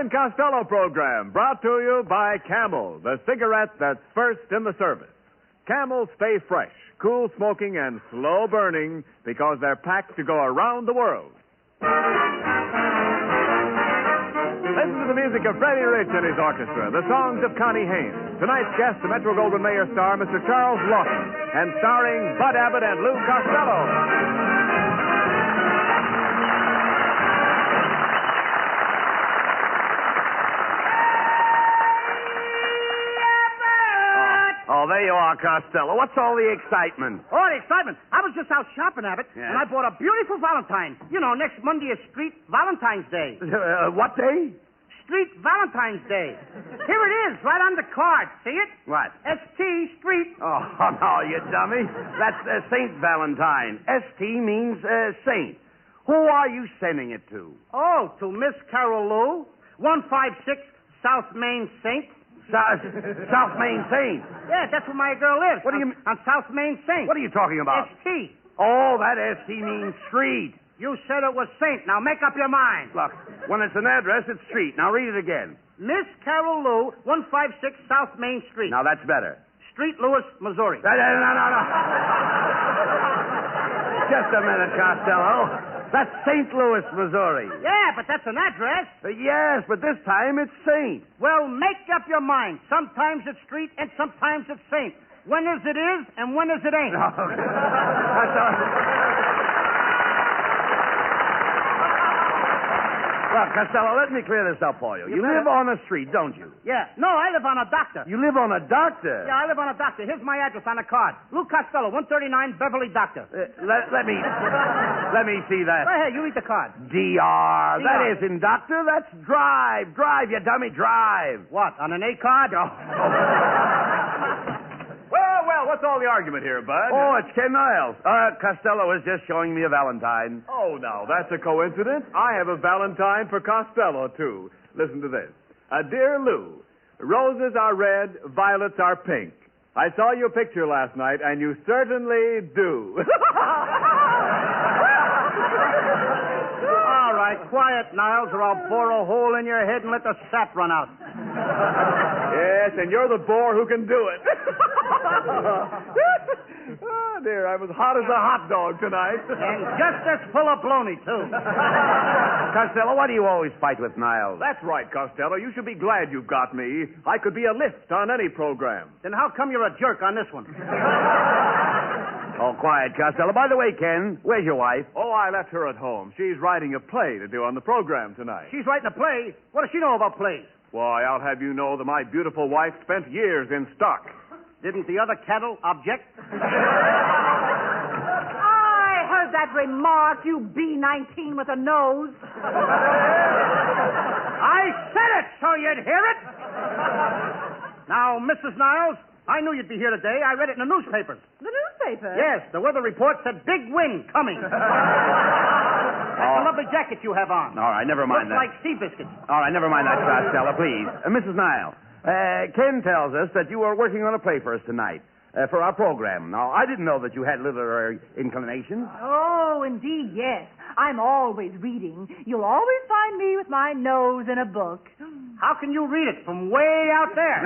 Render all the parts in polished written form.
and Costello program, brought to you by Camel, the cigarette that's first in the service. Camels stay fresh, cool smoking, and slow burning because they're packed to go around the world. Listen to the music of Freddie Rich and his orchestra, the songs of Connie Haynes. Tonight's guest, the Metro-Goldwyn-Mayer star, Mr. CharlesLaughton, and starring Bud Abbott and Lou Costello. Oh, there you are, Costello. What's all the excitement? Oh, the excitement. I was just out shopping, Abbott, and I bought a beautiful Valentine. You know, next Monday is Street Valentine's Day. What day? Street Valentine's Day. Here it is, right on the card. See it? What? S.T. Street. Oh, no, you dummy. That's Saint Valentine. S.T. means saint. Who are you sending it to? Oh, to Miss Carol Lou, 156 South Main Saint. South Main Saint. Yeah, that's where my girl lives. What do you mean? On South Main Saint. What are you talking about? S.T. Oh, that S.T. means street. You said it was Saint. Now make up your mind. Look, when it's an address, it's street. Now read it again. Miss Carol Lou, 156 South Main Street. Now that's better. Street, Louis, Missouri. No. Just a minute, Costello. That's St. Louis, Missouri. Yeah, but that's an address. Yes, but this time it's Saint. Well, make up your mind. Sometimes it's street and sometimes it's Saint. When is it is and when is it ain't? No. Well, Costello, let me clear this up for you. You live on a street, don't you? Yeah. No, I live on a doctor. You live on a doctor? Yeah, I live on a doctor. Here's my address on the card. Lou Costello, 139 Beverly Doctor. Let me see that. Go ahead, you read the card. DR. That isn't doctor. That's drive. Drive, you dummy, drive. What, on an A card? Oh. Well, what's all the argument here, Bud? Oh, it's Ken Niles. Costello is just showing me a Valentine. Oh, now, that's a coincidence. I have a Valentine for Costello, too. Listen to this. Dear Lou, roses are red, violets are pink. I saw your picture last night, and you certainly do. All right, quiet, Niles, or I'll bore a hole in your head and let the sap run out. Yes, and you're the bore who can do it. Oh, dear, I'm as hot as a hot dog tonight. And just as full of baloney, too. Costello, why do you always fight with Niles? That's right, Costello. You should be glad you've got me. I could be a lift on any program. Then how come you're a jerk on this one? Oh, quiet, Costello. By the way, Ken, where's your wife? Oh, I left her at home. She's writing a play to do on the program tonight. She's writing a play? What does she know about plays? Why, I'll have you know that my beautiful wife spent years in stock. Didn't the other cattle object? I heard that remark, you B-19 with a nose. I said it so you'd hear it. Now, Mrs. Niles, I knew you'd be here today. I read it in the newspapers. The newspaper? Yes, the weather report said big wind coming. That's a lovely jacket you have on. All right, never mind Looks that. like sea biscuits. All right, never mind that, Costello, please. Mrs. Niles, Ken tells us that you are working on a play for us tonight, for our program. Now, I didn't know that you had literary inclinations. Oh, indeed, yes. I'm always reading. You'll always find me with my nose in a book. How can you read it from way out there?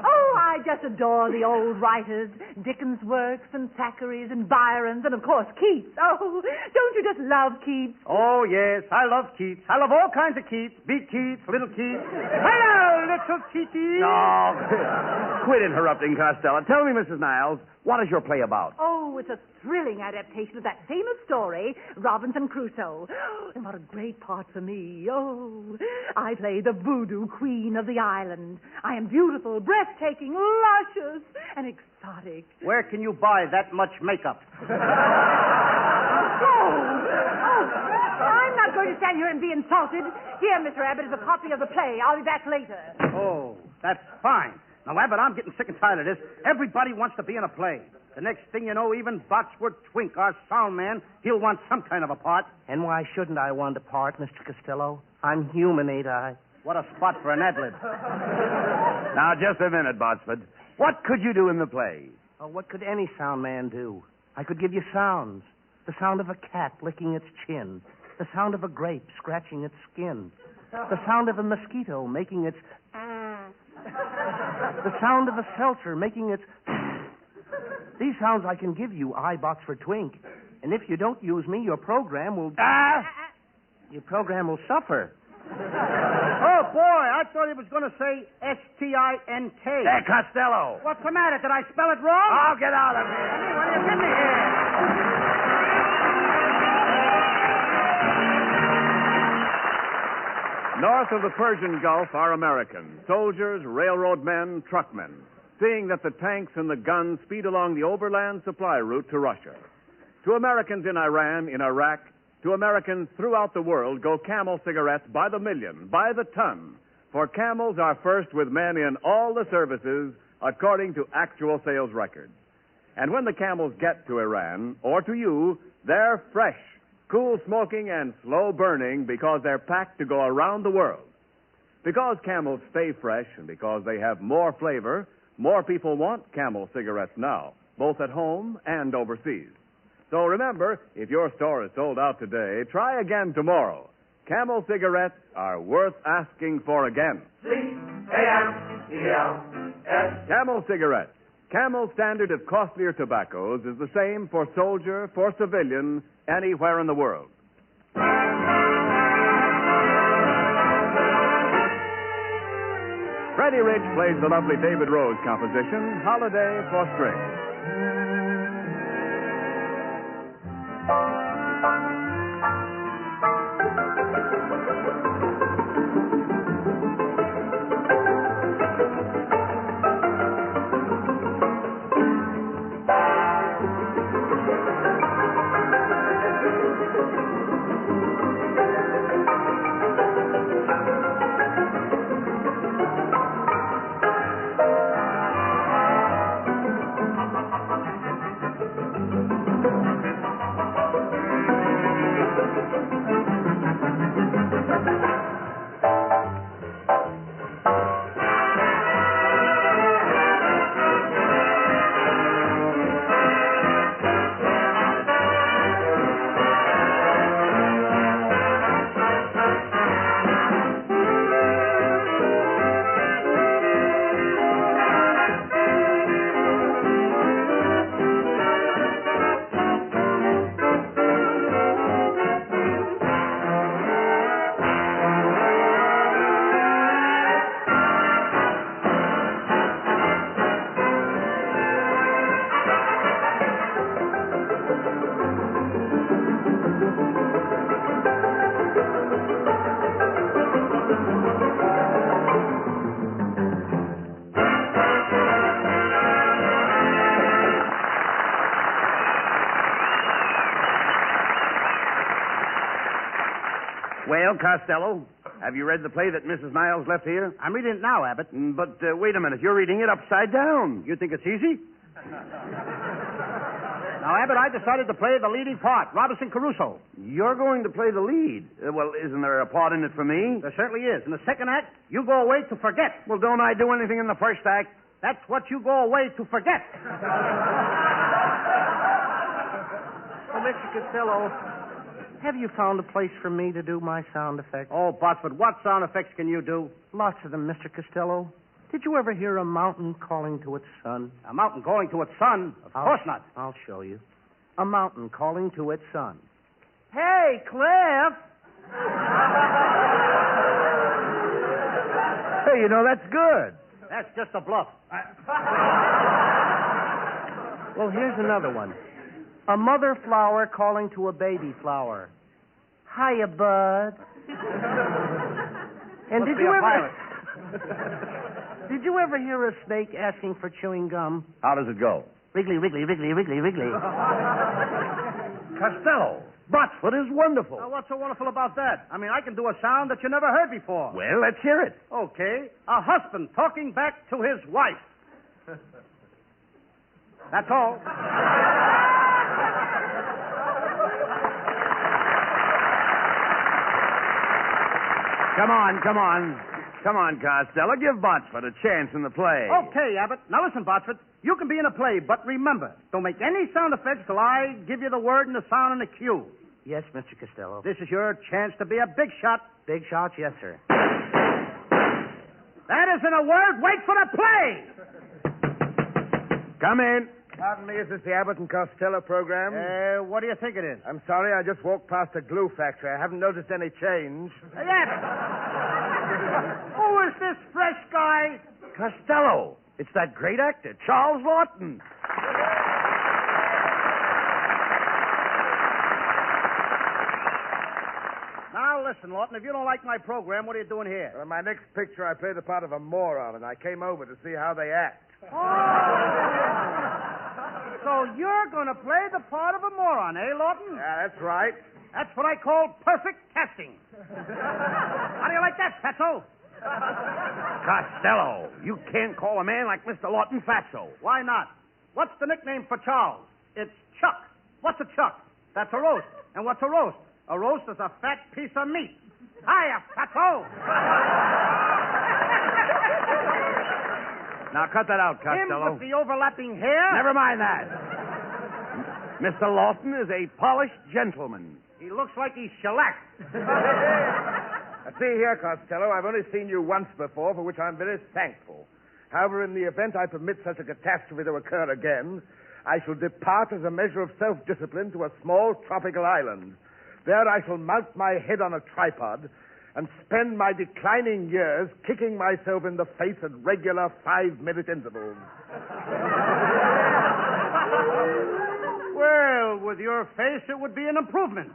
Oh, I just adore the old writers, Dickens' works and Thackeray's and Byron's and, of course, Keats. Oh, don't you just love Keats? Oh, yes, I love Keats. I love all kinds of Keats. Big Keats, little Keats. Hello, little Keaty. No, quit interrupting, Costello. Tell me, Mrs. Niles, what is your play about? Oh, it's a thrilling adaptation of that famous story, Robinson Crusoe. And what a great part for me. Oh, I play the voodoo queen of the island. I am beautiful, breathtaking, luscious, and exotic. Where can you buy that much makeup? I'm not going to stand here and be insulted. Here, Mr. Abbott, is a copy of the play. I'll be back later. Oh, that's fine. Now, Abbott, I'm getting sick and tired of this. Everybody wants to be in a play. The next thing you know, even Botsford Twink, our sound man, he'll want some kind of a part. And why shouldn't I want a part, Mr. Costello? I'm human, ain't I? What a spot for an ad-lib. Now, just a minute, Botsford. What could you do in the play? Oh, what could any sound man do? I could give you sounds. The sound of a cat licking its chin. The sound of a grape scratching its skin. The sound of a mosquito making its... The sound of a seltzer making its... These sounds I can give you, I-Box for Twink. And if you don't use me, your program will... Your program will suffer. Oh, boy, I thought he was going to say S-T-I-N-K. Hey, Costello. What's the matter? Did I spell it wrong? Oh, get out of here. What do you get me here? North of the Persian Gulf are Americans, soldiers, railroad men, truckmen, seeing that the tanks and the guns speed along the overland supply route to Russia. To Americans in Iran, in Iraq, to Americans throughout the world go Camel cigarettes by the million, by the ton, for Camels are first with men in all the services according to actual sales records. And when the Camels get to Iran, or to you, they're fresh, cool smoking and slow burning because they're packed to go around the world. Because Camels stay fresh and because they have more flavor, more people want Camel cigarettes now, both at home and overseas. So remember, if your store is sold out today, try again tomorrow. Camel cigarettes are worth asking for again. C-A-M-E-L-S. Camel cigarettes. Camel's standard of costlier tobaccos is the same for soldier, for civilian, anywhere in the world. Freddie Rich plays the lovely David Rose composition, Holiday for Strings. Well, Costello, have you read the play that Mrs. Niles left here? I'm reading it now, Abbott. But wait a minute, you're reading it upside down. You think it's easy? Now, Abbott, I decided to play the leading part, Robinson Crusoe. You're going to play the lead. Well, isn't there a part in it for me? There certainly is. In the second act, you go away to forget. Well, don't I do anything in the first act? That's what you go away to forget. Oh, Mr. Costello, have you found a place for me to do my sound effects? Oh, Botsford, what sound effects can you do? Lots of them, Mr. Costello. Did you ever hear a mountain calling to its son? A mountain calling to its son? Of course not. I'll show you. A mountain calling to its son. Hey, Cliff! Hey, you know, that's good. That's just a bluff. Well, here's another one. A mother flower calling to a baby flower. Hiya, bud. And did you ever hear a snake asking for chewing gum? How does it go? Wriggly, wriggly, wriggly, wriggly, wriggly. Costello, Botsford is wonderful. Now, what's so wonderful about that? I mean, I can do a sound that you never heard before. Well, let's hear it. Okay. A husband talking back to his wife. That's all. Come on, Costello. Give Botsford a chance in the play. Okay, Abbott. Now listen, Botsford. You can be in a play, but remember, don't make any sound effects till I give you the word and the sound and the cue. Yes, Mr. Costello. This is your chance to be a big shot. Big shot, yes, sir. That isn't a word. Wait for the play. Come in. Pardon me, is this the Abbott and Costello program? What do you think it is? I'm sorry, I just walked past a glue factory. I haven't noticed any change. Yes. Who is this fresh guy? Costello. It's that great actor, CharlesLaughton. Now, listen, Lawton, if you don't like my program, what are you doing here? In my next picture, I play the part of a moron, and I came over to see how they act. So you're going to play the part of a moron, eh, Lawton? Yeah, that's right. That's what I call perfect casting. How do you like that, Fatso? Costello, you can't call a man like Mr. Lawton fatso. Why not? What's the nickname for Charles? It's Chuck. What's a chuck? That's a roast. And what's a roast? A roast is a fat piece of meat. Hiya, Fatso! Now, cut that out, Him Costello. with the overlapping hair? Never mind that. Mr. Lawton is a polished gentleman. He looks like he's shellacked. See here, Costello, I've only seen you once before, for which I'm very thankful. However, in the event I permit such a catastrophe to occur again, I shall depart as a measure of self-discipline to a small tropical island. There I shall mount my head on a tripod and spend my declining years kicking myself in the face at regular 5-minute intervals. Well, with your face, it would be an improvement.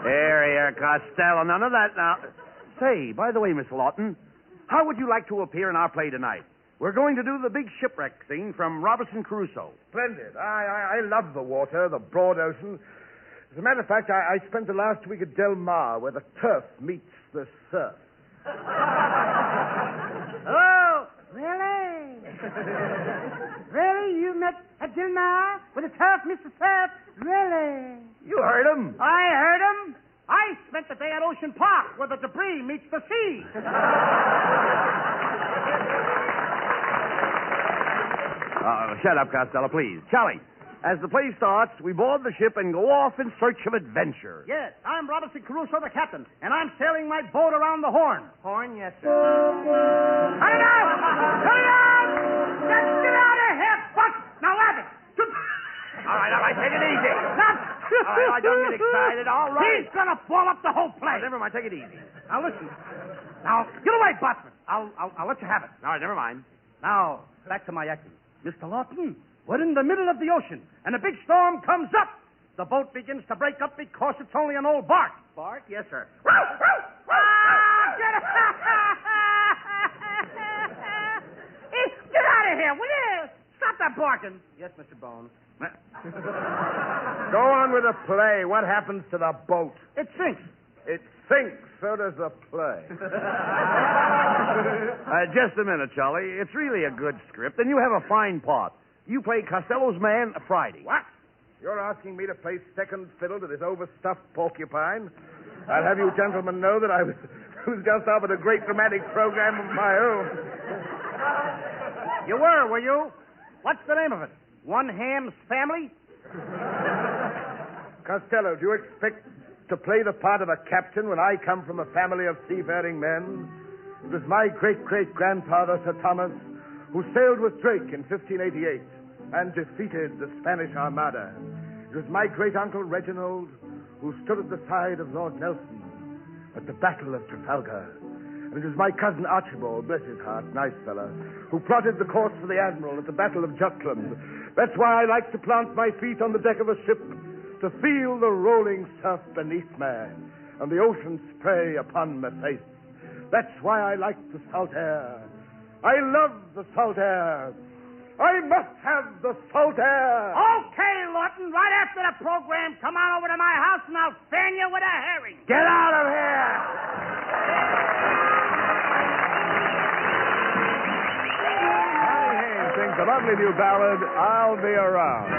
Here, Costello. None of that now. Say, by the way, Miss Lawton, how would you like to appear in our play tonight? We're going to do the big shipwreck scene from Robinson Crusoe. Splendid. I love the water, the broad ocean. As a matter of fact, I spent the last week at Del Mar, where the turf meets the surf. Oh, really? Really? You met at Del Mar with a turf, Mr. Surf? Really? You heard him. I heard him. I spent the day at Ocean Park, where the debris meets the sea. Shut up, Costello, please. Charlie, as the play starts, we board the ship and go off in search of adventure. Yes, I'm Robinson Crusoe, the captain, and I'm sailing my boat around the Horn. Horn, yes, sir. Cut it out! Cut it out! Let's get out of here, Buck! Now, Abbott! All right, take it easy. Not... All right, don't get excited. All right. He's gonna ball up the whole Oh, place. never mind, take it easy. Now, listen. Now, get away, Botsman. I'll let you have it. All right, never mind. Now, back to my acting. Mr. Lawton, we're in the middle of the ocean, and a big storm comes up. The boat begins to break up because it's only an old bark. Bark? Yes, sir. Get out of here, will you? Stop that barking. Yes, Mr. Bones. Go on with the play. What happens to the boat? It sinks. It sinks. So does the play. Just a minute, Charlie. It's really a good script, and you have a fine part. You play Costello's man Friday. What? You're asking me to play second fiddle to this overstuffed porcupine? I'll have you gentlemen know that I was just offered a great dramatic program of my own. You were you? What's the name of it? One Ham's Family? Costello, do you expect to play the part of a captain when I come from a family of seafaring men? It was my great-great-grandfather, Sir Thomas, who sailed with Drake in 1588 and defeated the Spanish Armada. It was my great-uncle, Reginald, who stood at the side of Lord Nelson at the Battle of Trafalgar. And it was my cousin Archibald, bless his heart, nice fella, who plotted the course for the Admiral at the Battle of Jutland. That's why I like to plant my feet on the deck of a ship to feel the rolling surf beneath me and the ocean spray upon my face. That's why I like the salt air. I love the salt air. I must have the salt air. Okay, Lawton, right after the program, come on over to my house and I'll fan you with a herring. Get out of here! Johnny Haynes sings a lovely new ballad, I'll Be Around.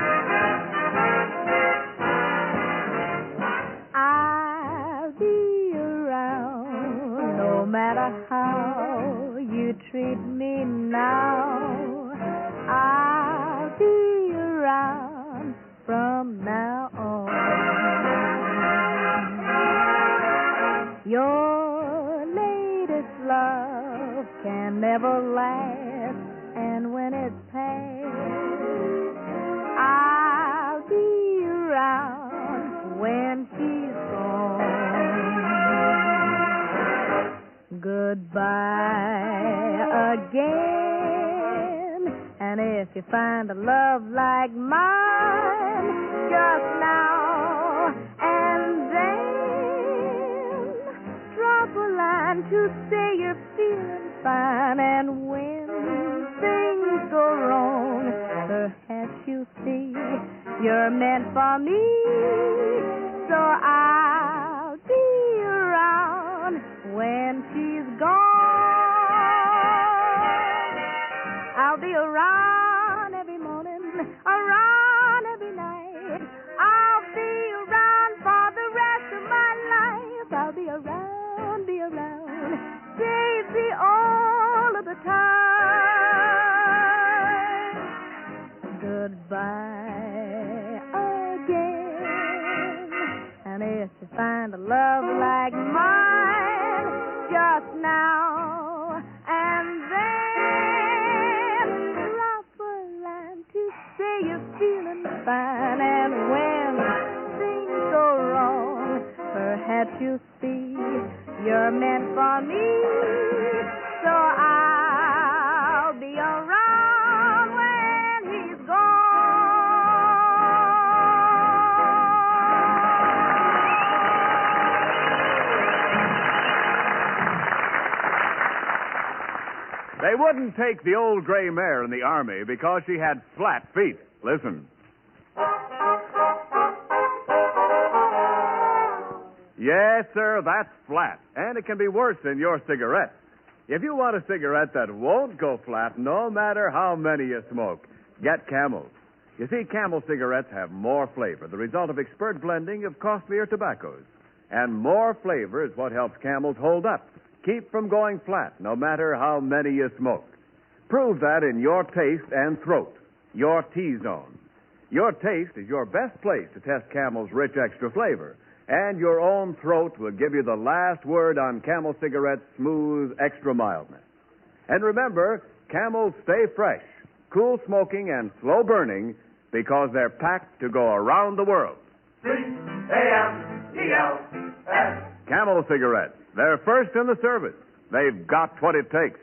I'll be around no matter how you treat me now. I'll be around from now on. Your latest love can never last, and when it's past, I'll be around when she's gone. Goodbye again, and if you find a love like mine, just now and then drop a line to say you're feeling fine, and when things go wrong, perhaps you see you're meant for me, so I'll be around when she's gone. I'll be around every morning, around every night. I'll be around for the rest of my life. I'll be around, baby, all of the time. Goodbye again. And if you find a love like mine, just now and then drop a line to say you're feeling fine. And when things go wrong, perhaps you see you're meant for me, so I'll be around when he's gone. They wouldn't take the old gray mare in the army because she had flat feet. Listen. Yes, sir, that's flat. And it can be worse than your cigarette. If you want a cigarette that won't go flat, no matter how many you smoke, get Camels. You see, Camel cigarettes have more flavor, the result of expert blending of costlier tobaccos. And more flavor is what helps Camels hold up, keep from going flat, no matter how many you smoke. Prove that in your taste and throat, your T-zone. Your taste is your best place to test Camel's rich extra flavor. And your own throat will give you the last word on Camel cigarettes' smooth extra mildness. And remember, Camels stay fresh, cool smoking, and slow burning because they're packed to go around the world. C-A-M-E-L-S. Camel cigarettes. They're first in the service. They've got what it takes.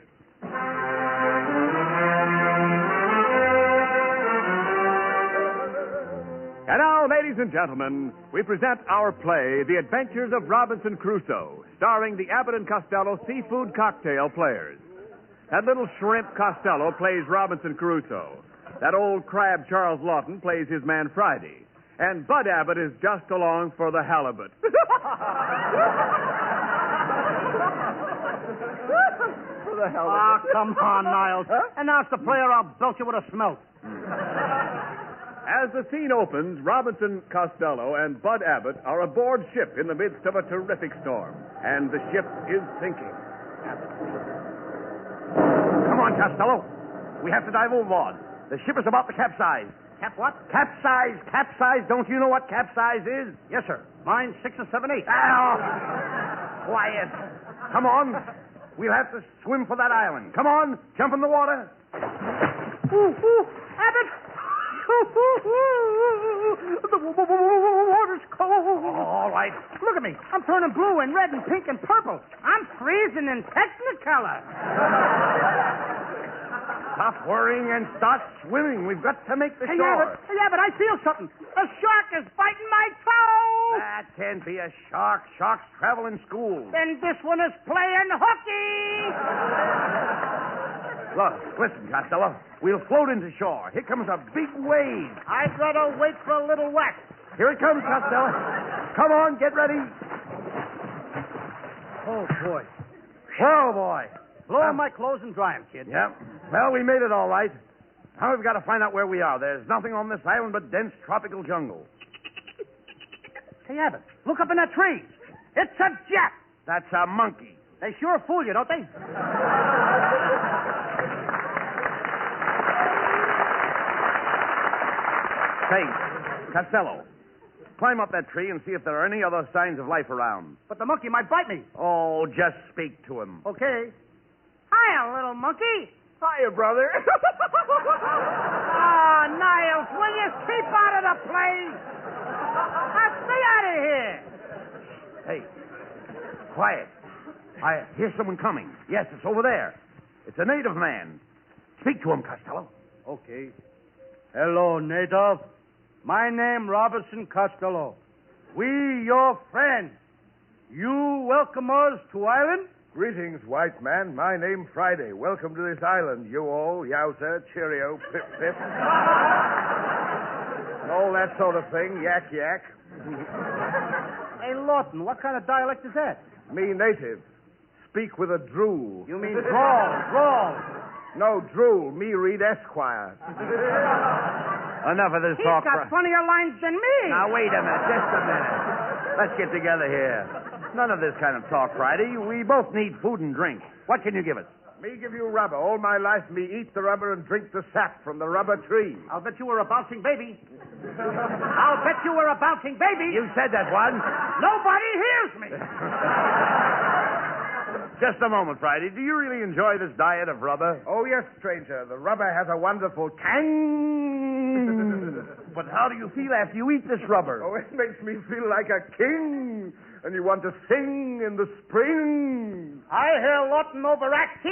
And now, ladies and gentlemen, we present our play, The Adventures of Robinson Crusoe, starring the Abbott and Costello Seafood Cocktail Players. That little shrimp Costello plays Robinson Crusoe. That old crab CharlesLaughton plays his man Friday. And Bud Abbott is just along for the halibut. For the halibut. Ah, come on, Niles. Huh? Announce the player, I'll belt you with a smoke. As the scene opens, Robinson Costello and Bud Abbott are aboard ship in the midst of a terrific storm. And the ship is sinking. Come on, Costello. We have to dive overboard. The ship is about to capsize. Cap what? Capsize. Don't you know what capsize is? Yes, sir. Mine's 6 or 7 8. Ow! Quiet. Come on. We'll have to swim for that island. Come on. Jump in the water. Ooh, Abbott! The water's cold. All right. Look at me. I'm turning blue and red and pink and purple. I'm freezing in Technicolor. Stop worrying and start swimming. We've got to make the shore. Hey, Abbott, I feel something. A shark is biting my toe. That can't be a shark. Sharks travel in schools. Then this one is playing hooky. Look, listen, Costello. We'll float into shore. Here comes a big wave. I'd rather wait for a little whack. Here it comes, Costello. Come on, get ready. Oh, boy. Whoa, boy. Blow on my clothes and dry them, kid. Yeah. Well, we made it all right. Now we've got to find out where we are. There's nothing on this island but dense tropical jungle. Hey, Abbott, look up in that tree. It's a jet. That's a monkey. They sure fool you, don't they? Say, Costello, climb up that tree and see if there are any other signs of life around. But the monkey might bite me. Oh, just speak to him. Okay. Hiya, little monkey. Hiya, brother. Ah, Niles, will you keep out of the play? Now, stay out of here. Hey, quiet. I hear someone coming. Yes, it's over there. It's a native man. Speak to him, Costello. Okay. Hello, native. My name Robinson Costello. We your friends. You welcome us to island? Greetings, white man. My name Friday. Welcome to this island. You all, yowza, cheerio, pip, pip. All that sort of thing. Yak, yak. Hey, Lawton, what kind of dialect is that? Me native. Speak with a drool. You mean drawl. No, drool. Me read Esquire. Enough of this He's talk. got funnier lines than me. Now, wait a minute. Just a minute. Let's get together here. None of this kind of talk, Friday. We both need food and drink. What can you give us? Me give you rubber. All my life, me eat the rubber and drink the sap from the rubber tree. I'll bet you were a bouncing baby. I'll bet you were a bouncing baby. You said that once. Nobody hears me. Just a moment, Friday. Do you really enjoy this diet of rubber? Oh, yes, stranger. The rubber has a wonderful tang. But how do you feel after you eat this rubber? Oh, it makes me feel like a king. And you want to sing in the spring. I hear Lawton overacting.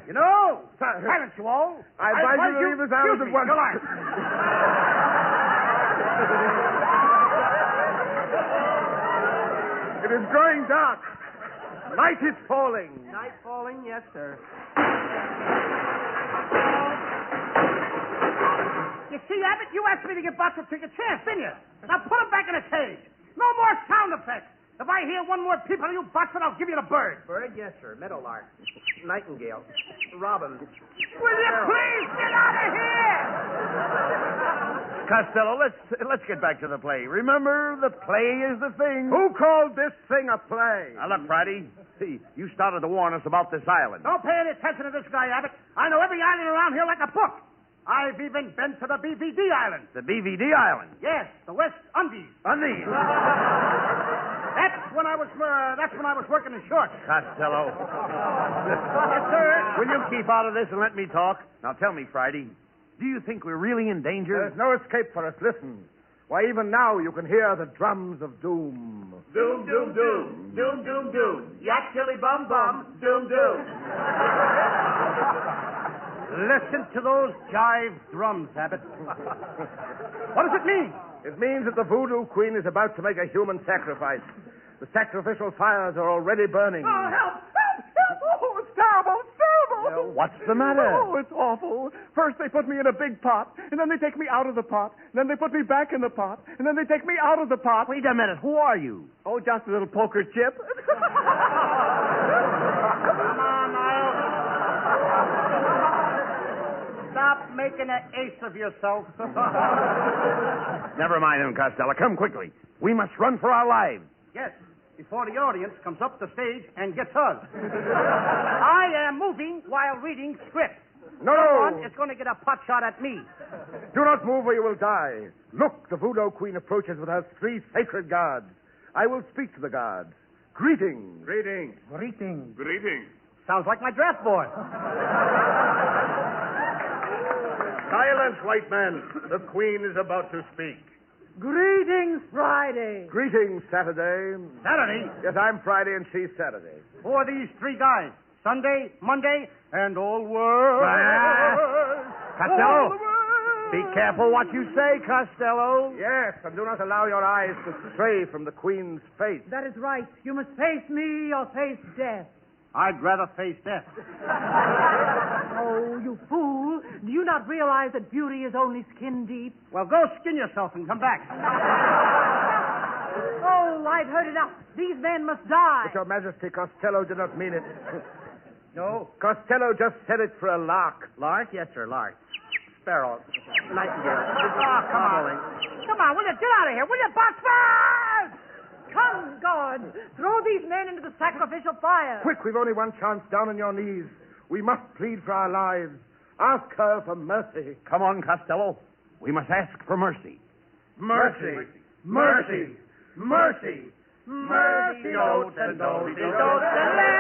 You know, silence you all. I advise you to leave this house at once. It is growing dark. Night is falling. Night falling, yes, sir. You see, Abbott, you asked me to give Bottle take a chance, didn't you? Now put him back in the cage. No more sound effects. If I hear one more peep out of you, Bottle, I'll give you the bird. Bird, yes, sir. Meadowlark. Nightingale. Robin. Will you please get out of here? Costello, let's get back to the play. Remember, the play is the thing. Who called this thing a play? Now, look, Friday. See, you started to warn us about this island. Don't pay any attention to this guy, Abbott. I know every island around here like a book. I've even been to the BVD Island. The BVD Island. Yes, the West Indies. Undies. That's when I was working in shorts. Costello. Yes, sir. Will you keep out of this and let me talk? Now, tell me, Friday, do you think we're really in danger? There's no escape for us. Listen. Why, even now you can hear the drums of doom. Doom, doom, doom. Doom, doom, doom. Yak, chili, bum, bum. Doom, doom. Listen to those jive drums, Abbott. What does it mean? It means that the voodoo queen is about to make a human sacrifice. The sacrificial fires are already burning. Oh, help! Help! Help! Oh, it's terrible! It's terrible! What's the matter? Oh, it's awful. First they put me in a big pot, and then they take me out of the pot, and then they put me back in the pot, and then they take me out of the pot. Wait a minute. Who are you? Oh, just a little poker chip. Come on, Niles. Stop making an ace of yourself. Never mind him, Costello. Come quickly. We must run for our lives. Yes, before the audience comes up the stage and gets us. I am moving while reading script. No! Someone is going to get a pot shot at me. Do not move or you will die. Look, the voodoo queen approaches with her 3 sacred guards. I will speak to the guards. Greetings. Greetings. Greetings. Greetings. Sounds like my draft board. Silence, white man. The queen is about to speak. Greetings, Friday. Greetings, Saturday. Saturday? Yes, I'm Friday and she's Saturday. Who are these 3 guys? Sunday, Monday, and all world. Costello, be careful what you say, Costello. Yes, and do not allow your eyes to stray from the queen's face. That is right. You must face me or face death. I'd rather face death. Oh, you fool. Do you not realize that beauty is only skin deep? Well, go skin yourself and come back. Oh, I've heard enough. These men must die. But, Your Majesty, Costello did not mean it. No? Costello just said it for a lark. Lark? Yes, sir, lark. Sparrow. Nightingale. Oh, come on. Come on, will you get out of here? Will you, Boxman? Come, guards. Throw these men into the sacrificial fire. Quick, we've only one chance. Down on your knees. We must plead for our lives. Ask her for mercy. Come on, Costello. we must ask for mercy. Mercy! Mercy! Mercy! Mercy! Oats and oats and oats and little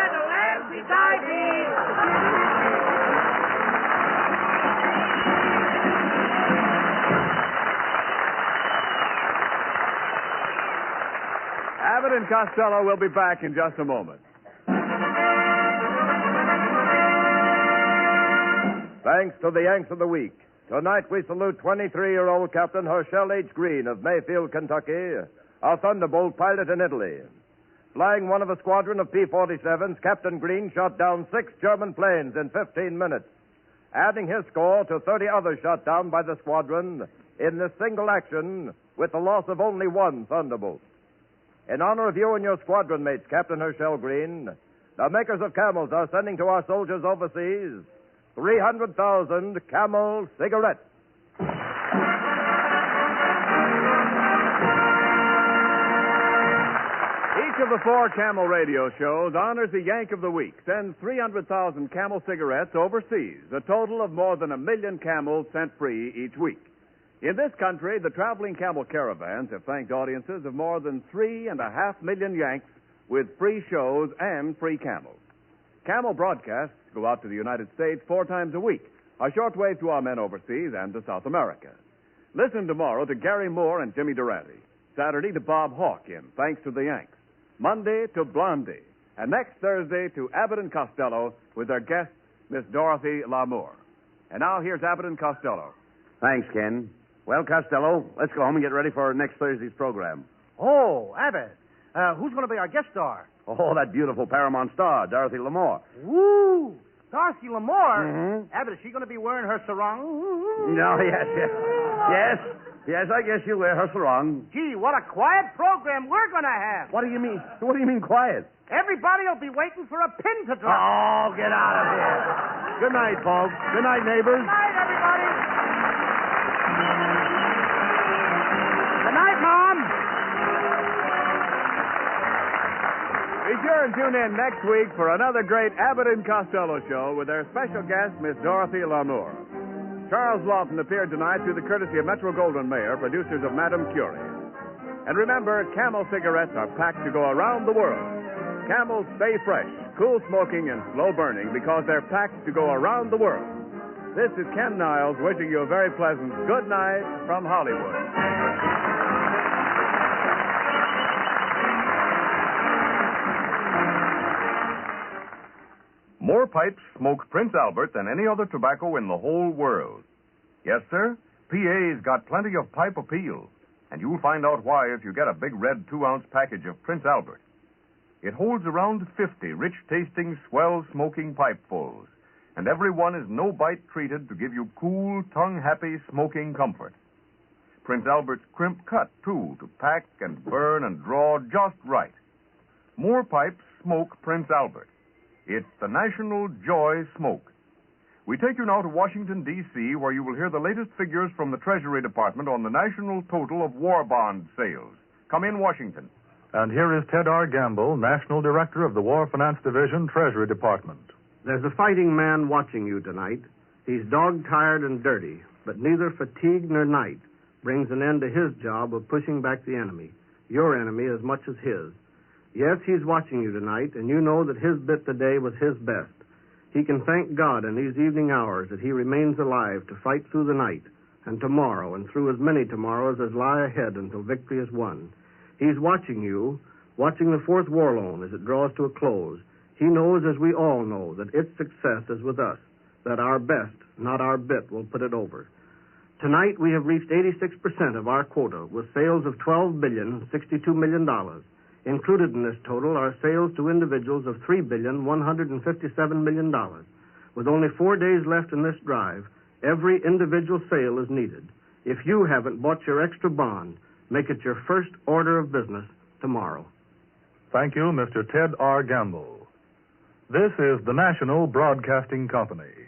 Abbott and Costello will be back in just a moment. Thanks to the Yanks of the Week. Tonight we salute 23-year-old Captain Herschel H. Green of Mayfield, Kentucky, a Thunderbolt pilot in Italy. Flying one of a squadron of P-47s, Captain Green shot down 6 German planes in 15 minutes, adding his score to 30 others shot down by the squadron in this single action with the loss of only 1 Thunderbolt. In honor of you and your squadron mates, Captain Herschel Green, the makers of Camels are sending to our soldiers overseas 300,000 Camel cigarettes. Each of the 4 Camel radio shows honors the Yank of the Week, sends 300,000 Camel cigarettes overseas, a total of more than 1 million Camels sent free each week. In this country, the traveling Camel caravans have thanked audiences of more than 3.5 million Yanks with free shows and free Camels. Camel broadcasts go out to the United States 4 times a week, a shortwave to our men overseas and to South America. Listen tomorrow to Gary Moore and Jimmy Durante. Saturday to Bob Hawke in Thanks to the Yanks. Monday to Blondie. And next Thursday to Abbott and Costello with their guest, Miss Dorothy Lamour. And now here's Abbott and Costello. Thanks, Ken. Well, Costello, let's go home and get ready for next Thursday's program. Oh, Abbott. Who's going to be our guest star? Oh, that beautiful Paramount star, Dorothy Lamour. Woo! Dorothy Lamour? Mm-hmm. Abbott, is she going to be wearing her sarong? No, yes, I guess she'll wear her sarong. Gee, what a quiet program we're going to have. What do you mean? What do you mean quiet? Everybody will be waiting for a pin to drop. Oh, get out of here. Good night, folks. Good night, neighbors. Good night, everybody. Good night, Mom. Be sure and tune in next week for another great Abbott and Costello show with their special guest, Miss Dorothy Lamour. CharlesLaughton appeared tonight through the courtesy of Metro-Goldwyn-Mayer, producers of Madame Curie. And remember, Camel cigarettes are packed to go around the world. Camels stay fresh, cool smoking, and slow burning because they're packed to go around the world. This is Ken Niles wishing you a very pleasant good night from Hollywood. More pipes smoke Prince Albert than any other tobacco in the whole world. Yes, sir, PA's got plenty of pipe appeal, and you'll find out why if you get a big red 2-ounce package of Prince Albert. It holds around 50 rich-tasting, swell-smoking pipefuls, and every one is no-bite treated to give you cool, tongue-happy smoking comfort. Prince Albert's crimp cut, too, to pack and burn and draw just right. More pipes smoke Prince Albert. It's the National Joy Smoke. We take you now to Washington, D.C., where you will hear the latest figures from the Treasury Department on the national total of war bond sales. Come in, Washington. And here is Ted R. Gamble, National Director of the War Finance Division, Treasury Department. There's a fighting man watching you tonight. He's dog-tired and dirty, but neither fatigue nor night brings an end to his job of pushing back the enemy, your enemy as much as his. Yes, he's watching you tonight, and you know that his bit today was his best. He can thank God in these evening hours that he remains alive to fight through the night, and tomorrow, and through as many tomorrows as lie ahead until victory is won. He's watching you, watching the Fourth War Loan as it draws to a close. He knows, as we all know, that its success is with us, that our best, not our bit, will put it over. Tonight, we have reached 86% of our quota with sales of $12,062 million. Included in this total are sales to individuals of $3,157 million. With only 4 days left in this drive, every individual sale is needed. If you haven't bought your extra bond, make it your first order of business tomorrow. Thank you, Mr. Ted R. Gamble. This is the National Broadcasting Company.